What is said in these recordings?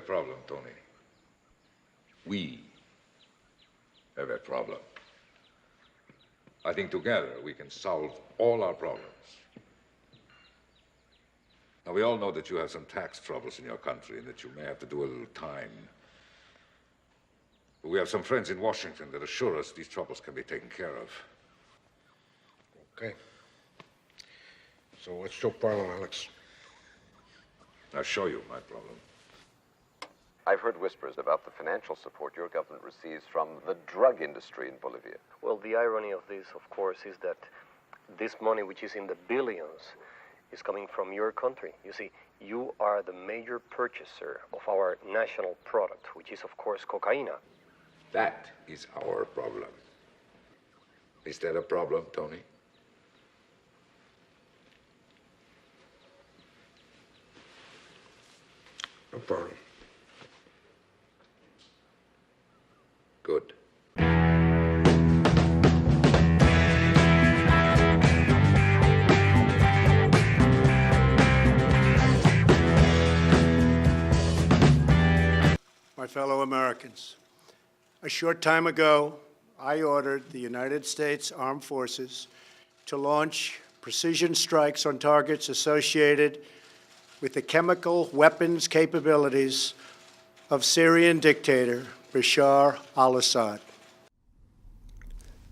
problem, Tony. We have a problem. I think together we can solve all our problems. Now, we all know that you have some tax troubles in your country and that you may have to do a little time. But we have some friends in Washington that assure us these troubles can be taken care of. Okay. So what's your problem, Alex? I'll show you my problem. I've heard whispers about the financial support your government receives from the drug industry in Bolivia. Well, the irony of this, of course, is that this money, which is in the billions, is coming from your country. You see, you are the major purchaser of our national product, which is, of course, cocaine. That is our problem. Is that a problem, Tony? No problem. Good. My fellow Americans, a short time ago, I ordered the United States Armed Forces to launch precision strikes on targets associated with the chemical weapons capabilities of Syrian dictator Bashar al-Assad.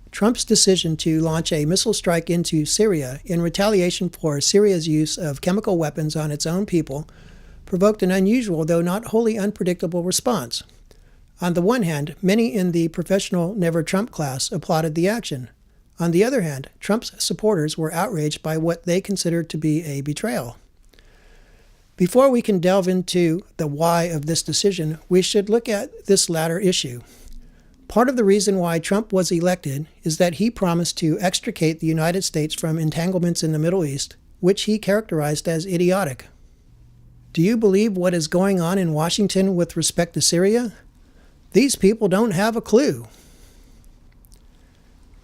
Trump's decision to launch a missile strike into Syria in retaliation for Syria's use of chemical weapons on its own people provoked an unusual, though not wholly unpredictable, response. On the one hand, many in the professional Never Trump class applauded the action. On the other hand, Trump's supporters were outraged by what they considered to be a betrayal. Before we can delve into the why of this decision, we should look at this latter issue. Part of the reason why Trump was elected is that he promised to extricate the United States from entanglements in the Middle East, which he characterized as idiotic. Do you believe what is going on in Washington with respect to Syria? These people don't have a clue.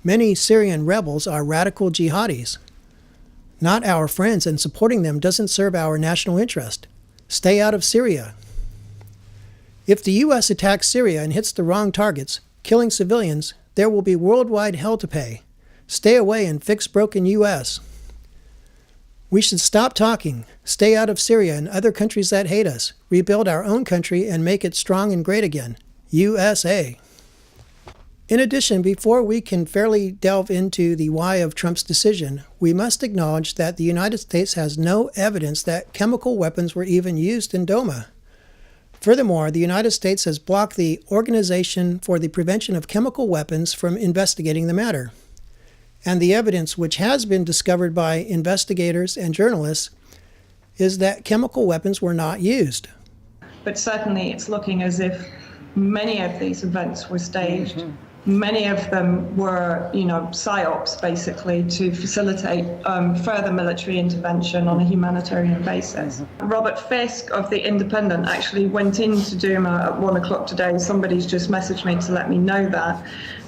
Many Syrian rebels are radical jihadis. Not our friends, and supporting them doesn't serve our national interest. Stay out of Syria. If the U.S. attacks Syria and hits the wrong targets, killing civilians, there will be worldwide hell to pay. Stay away and fix broken U.S. We should stop talking, stay out of Syria and other countries that hate us, rebuild our own country and make it strong and great again. USA. In addition, before we can fairly delve into the why of Trump's decision, we must acknowledge that the United States has no evidence that chemical weapons were even used in Doma. Furthermore, the United States has blocked the Organization for the Prevention of Chemical Weapons from investigating the matter. And the evidence which has been discovered by investigators and journalists is that chemical weapons were not used. But certainly it's looking as if many of these events were staged. Mm-hmm. Many of them were, psyops, basically, to facilitate further military intervention on a humanitarian basis. Mm-hmm. Robert Fisk of The Independent actually went into Duma at 1 o'clock today. Somebody's just messaged me to let me know that.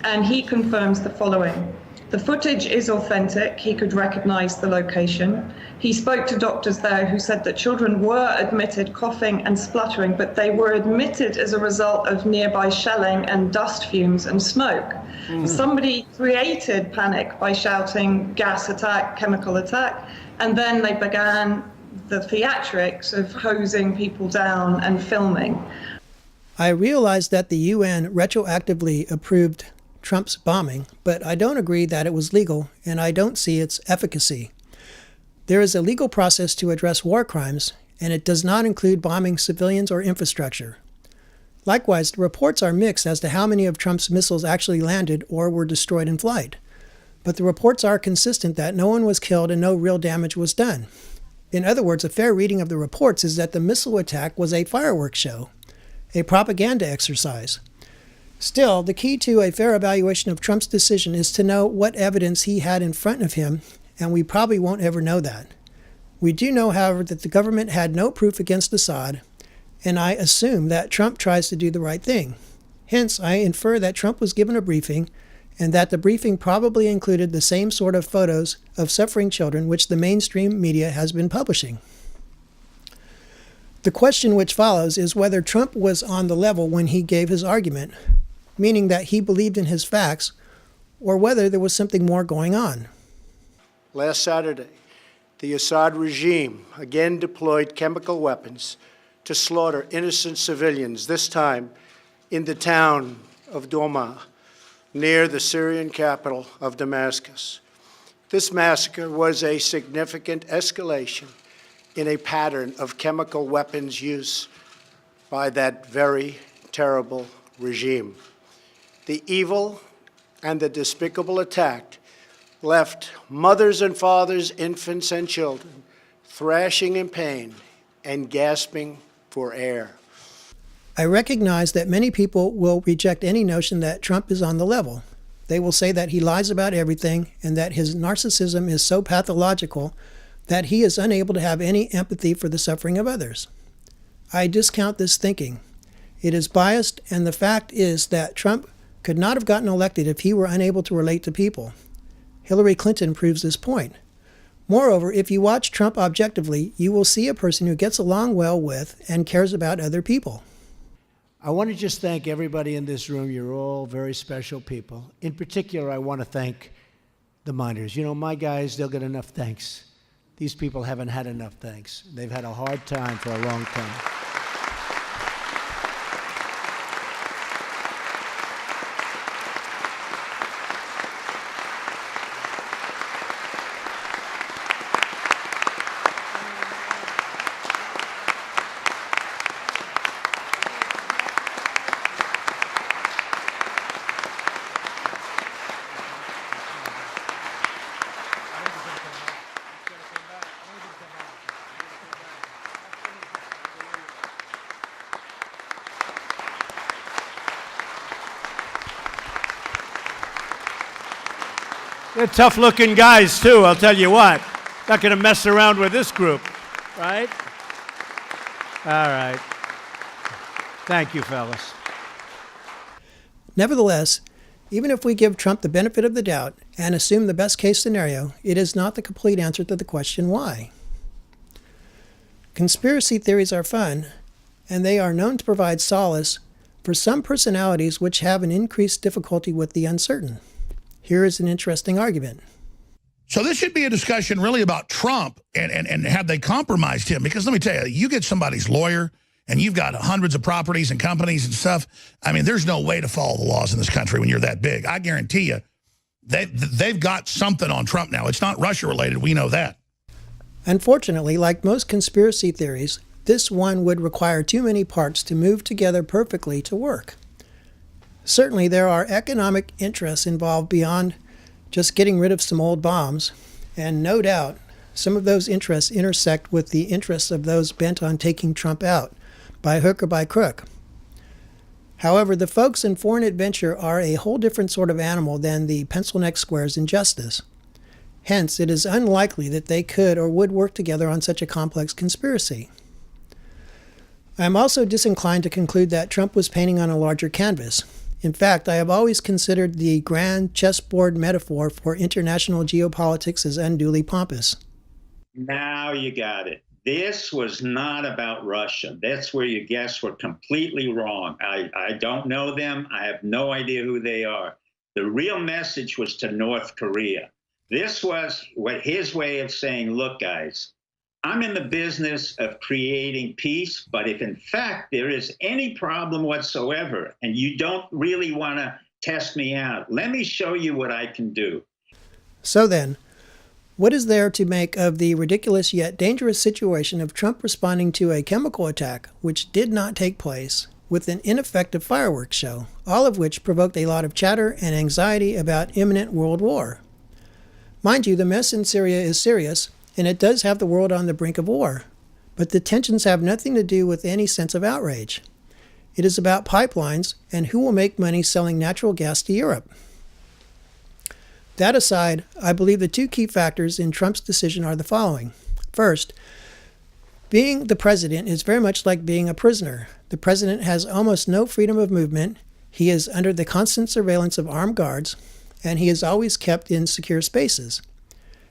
And he confirms the following. The footage is authentic. He could recognize the location. He spoke to doctors there who said that children were admitted coughing and spluttering, but they were admitted as a result of nearby shelling and dust fumes and smoke. Mm. Somebody created panic by shouting gas attack, chemical attack, and then they began the theatrics of hosing people down and filming. I realize that the UN retroactively approved Trump's bombing, but I don't agree that it was legal, and I don't see its efficacy. There is a legal process to address war crimes, and it does not include bombing civilians or infrastructure. Likewise, the reports are mixed as to how many of Trump's missiles actually landed or were destroyed in flight. But the reports are consistent that no one was killed and no real damage was done. In other words, a fair reading of the reports is that the missile attack was a fireworks show, a propaganda exercise. Still, the key to a fair evaluation of Trump's decision is to know what evidence he had in front of him, and we probably won't ever know that. We do know, however, that the government had no proof against Assad, and I assume that Trump tries to do the right thing. Hence, I infer that Trump was given a briefing, and that the briefing probably included the same sort of photos of suffering children which the mainstream media has been publishing. The question which follows is whether Trump was on the level when he gave his argument, meaning that he believed in his facts, or whether there was something more going on. Last Saturday, the Assad regime again deployed chemical weapons to slaughter innocent civilians, this time in the town of Douma, near the Syrian capital of Damascus. This massacre was a significant escalation in a pattern of chemical weapons use by that very terrible regime. The evil and the despicable attack left mothers and fathers, infants and children thrashing in pain and gasping for air. I recognize that many people will reject any notion that Trump is on the level. They will say that he lies about everything and that his narcissism is so pathological that he is unable to have any empathy for the suffering of others. I discount this thinking. It is biased, and the fact is that Trump could not have gotten elected if he were unable to relate to people. Hillary Clinton proves this point. Moreover, if you watch Trump objectively, you will see a person who gets along well with and cares about other people. I want to just thank everybody in this room. You're all very special people. In particular, I want to thank the miners. You know, my guys, they'll get enough thanks. These people haven't had enough thanks. They've had a hard time for a long time. They're tough-looking guys, too, I'll tell you what. Not going to mess around with this group, right? All right. Thank you, fellas. Nevertheless, even if we give Trump the benefit of the doubt and assume the best-case scenario, it is not the complete answer to the question why. Conspiracy theories are fun, and they are known to provide solace for some personalities which have an increased difficulty with the uncertain. Here is an interesting argument. So this should be a discussion really about Trump and have they compromised him? Because let me tell you, you get somebody's lawyer and you've got hundreds of properties and companies and stuff. I mean, there's no way to follow the laws in this country when you're that big. I guarantee you, they've got something on Trump now. It's not Russia related. We know that. Unfortunately, like most conspiracy theories, this one would require too many parts to move together perfectly to work. Certainly, there are economic interests involved beyond just getting rid of some old bombs, and no doubt some of those interests intersect with the interests of those bent on taking Trump out, by hook or by crook. However, the folks in foreign adventure are a whole different sort of animal than the pencil-neck squares in justice. Hence, it is unlikely that they could or would work together on such a complex conspiracy. I am also disinclined to conclude that Trump was painting on a larger canvas. In fact, I have always considered the grand chessboard metaphor for international geopolitics as unduly pompous. Now you got it. This was not about Russia. That's where your guests were completely wrong. I don't know them. I have no idea who they are. The real message was to North Korea. This was his way of saying, look, guys, I'm in the business of creating peace, but if in fact there is any problem whatsoever and you don't really want to test me out, let me show you what I can do. So then, what is there to make of the ridiculous yet dangerous situation of Trump responding to a chemical attack which did not take place with an ineffective fireworks show, all of which provoked a lot of chatter and anxiety about imminent world war? Mind you, the mess in Syria is serious, and it does have the world on the brink of war. But the tensions have nothing to do with any sense of outrage. It is about pipelines and who will make money selling natural gas to Europe. That aside, I believe the two key factors in Trump's decision are the following. First, being the president is very much like being a prisoner. The president has almost no freedom of movement. He is under the constant surveillance of armed guards, and he is always kept in secure spaces.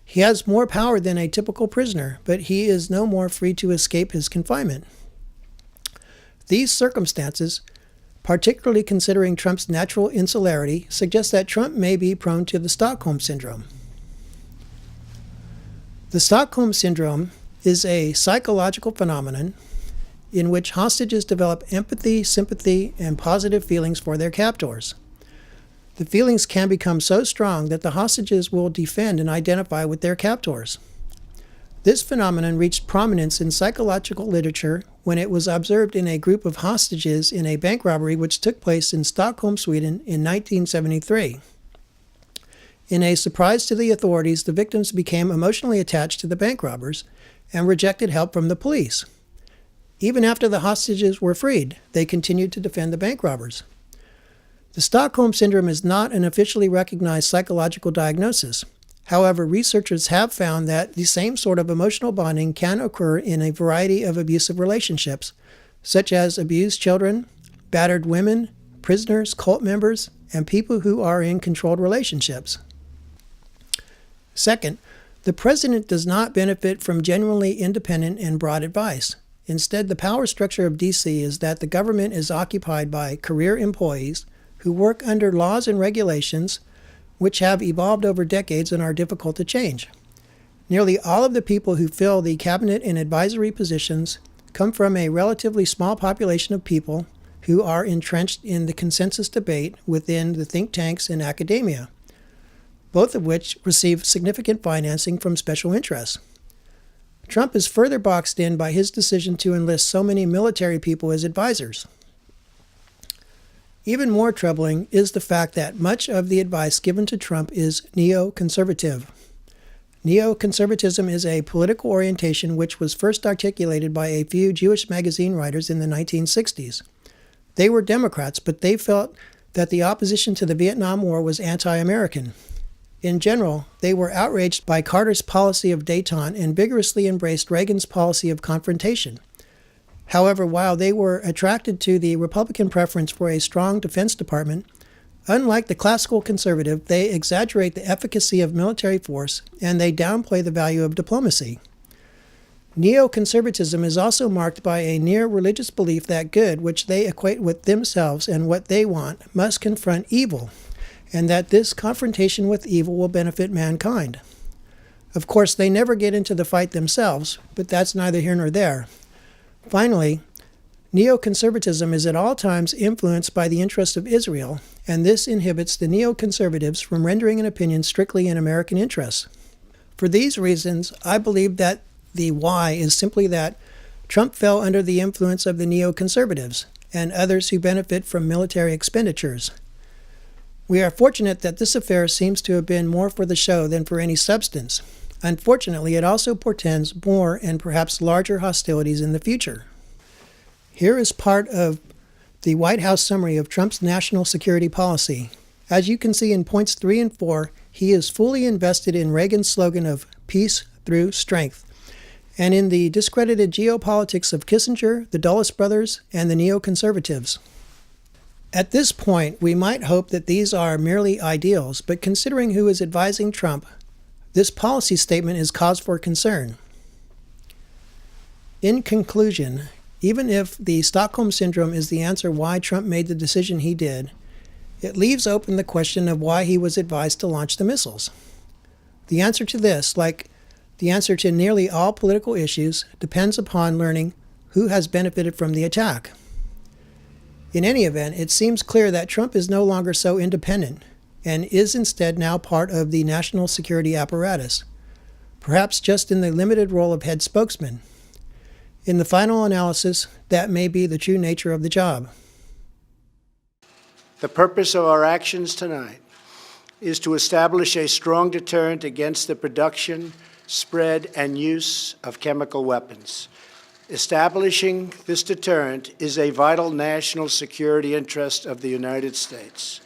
He has more power than a typical prisoner, but he is no more free to escape his confinement. These circumstances, particularly considering Trump's natural insularity, suggest that Trump may be prone to the Stockholm Syndrome. The Stockholm Syndrome is a psychological phenomenon in which hostages develop empathy, sympathy, and positive feelings for their captors. The feelings can become so strong that the hostages will defend and identify with their captors. This phenomenon reached prominence in psychological literature when it was observed in a group of hostages in a bank robbery which took place in Stockholm, Sweden in 1973. In a surprise to the authorities, the victims became emotionally attached to the bank robbers and rejected help from the police. Even after the hostages were freed, they continued to defend the bank robbers. The Stockholm Syndrome is not an officially recognized psychological diagnosis. However, researchers have found that the same sort of emotional bonding can occur in a variety of abusive relationships, such as abused children, battered women, prisoners, cult members, and people who are in controlled relationships. Second, the president does not benefit from genuinely independent and broad advice. Instead, the power structure of D.C. is that the government is occupied by career employees who work under laws and regulations which have evolved over decades and are difficult to change. Nearly all of the people who fill the cabinet and advisory positions come from a relatively small population of people who are entrenched in the consensus debate within the think tanks and academia, both of which receive significant financing from special interests. Trump is further boxed in by his decision to enlist so many military people as advisors. Even more troubling is the fact that much of the advice given to Trump is neo-conservative. Neo-conservatism is a political orientation which was first articulated by a few Jewish magazine writers in the 1960s. They were Democrats, but they felt that the opposition to the Vietnam War was anti-American. In general, they were outraged by Carter's policy of détente and vigorously embraced Reagan's policy of confrontation. However, while they were attracted to the Republican preference for a strong Defense Department, unlike the classical conservative, they exaggerate the efficacy of military force and they downplay the value of diplomacy. Neo-conservatism is also marked by a near-religious belief that good, which they equate with themselves and what they want, must confront evil, and that this confrontation with evil will benefit mankind. Of course, they never get into the fight themselves, but that's neither here nor there. Finally, neoconservatism is at all times influenced by the interests of Israel, and this inhibits the neoconservatives from rendering an opinion strictly in American interests. For these reasons, I believe that the why is simply that Trump fell under the influence of the neoconservatives and others who benefit from military expenditures. We are fortunate that this affair seems to have been more for the show than for any substance. Unfortunately, it also portends more and perhaps larger hostilities in the future. Here is part of the White House summary of Trump's national security policy. As you can see in points 3 and 4, he is fully invested in Reagan's slogan of peace through strength, and in the discredited geopolitics of Kissinger, the Dulles brothers, and the neoconservatives. At this point, we might hope that these are merely ideals, but considering who is advising Trump, this policy statement is cause for concern. In conclusion, even if the Stockholm Syndrome is the answer why Trump made the decision he did, it leaves open the question of why he was advised to launch the missiles. The answer to this, like the answer to nearly all political issues, depends upon learning who has benefited from the attack. In any event, it seems clear that Trump is no longer so independent and is instead now part of the national security apparatus, perhaps just in the limited role of head spokesman. In the final analysis, that may be the true nature of the job. The purpose of our actions tonight is to establish a strong deterrent against the production, spread, and use of chemical weapons. Establishing this deterrent is a vital national security interest of the United States.